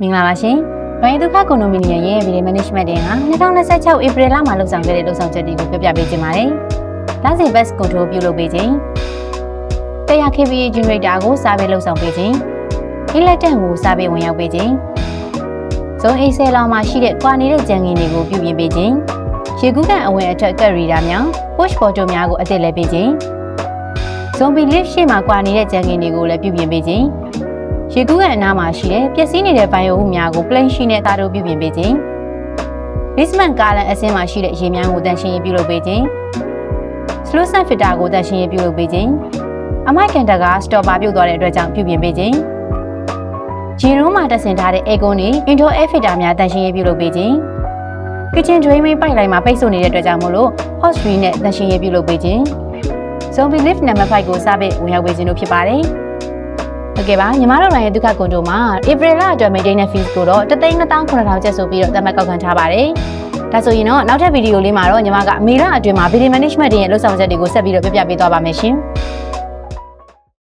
မင်္ဂလာပါရှင်။ရိုင်းဒုက္ခကွန်ဒိုမီနီယံရဲ့ Video Management တင်ဟာ2026 April လမှာလှုပ်ဆောင်ခဲ့တဲ့လှုပ်ဆောင်ချက်တွေကိုပြပြပေးခြင်းပါတယ်။လစဉ် Bus Control ပြုလုပ်ပေးခြင်း။100 kVA generator ကိုစာပေးလှုပ်ဆောင်ပေးခြင်း။ Electric ကိုစာပေးဝင်ရောက်ပေးခြင်း။ Zone A လောင်မှာရှိတဲ့ကွာနေတဲ့ကြံငင်တွေကိုပြုပြင်ပေးခြင်း။ရေကူးကန်အဝင်အထွက်ကတ်ရီဒါများ push bottle များကိုအသစ်လဲပေးခြင်း။ Zone B lift ရှေ့မှာကွာနေတဲ့ကြံငင်တွေကိုလည်းပြုပြင်ပေးခြင်း။ရေကူးကန်အနားမှာရှိတဲ့ပျက်စီးနေတဲ့ဘိုင်ယိုဟုများကို plane ရှိနဲ့တာတို့ပြုပြင်ပေးခြင်း basement ကားလန်အဆင်းမှာရှိတဲ့ရေများကိုတန့်ရှင်းရေးပြုလုပ်ပေးခြင်း slow sun filter ကိုတန့်ရှင်းရေးပြုလုပ်ပေးခြင်းအမိုက်ကန်တကား stopper ပြုတ်သွားတဲ့အတွက်ကြောင့်ပြုပြင်ပေးခြင်းရေရုံးမှာတက်ဆင်ထားတဲ့ aircon နဲ့ indoor air filter များတန့်ရှင်းရေးပြုလုပ်ပေးခြင်း kitchen drain pipe line မှာပိတ်ဆို့နေတဲ့အတွက်ကြောင့်မို့လို့ hot stream နဲ့တန့်ရှင်းရေးပြုလုပ်ပေးခြင်း zombie lift number 5ကိုစပစ်ဝင်ရောက်ပေးခြင်းတို့ဖြစ်ပါတယ်ဟုတ်ကဲ့ပါညီမတို့ရဲ့ဒုက္ခကွန်ဒိုမှာ April လအတွက် maintenance fees ကိုတော့329,000ကျပ်ဆိုပြီးတော့သတ်မှတ်ကောက်ခံထားပါတယ်။ဒါဆိုရင်တော့နောက်ထပ်ဗီဒီယိုလေးမှာတော့ညီမကမေလအတွင်းမှာ video management ရဲ့လှုပ်ဆောင်ချက်တွေကိုဆက်ပြီးတော့ပြပြပေးသွားပါမယ်ရှင်။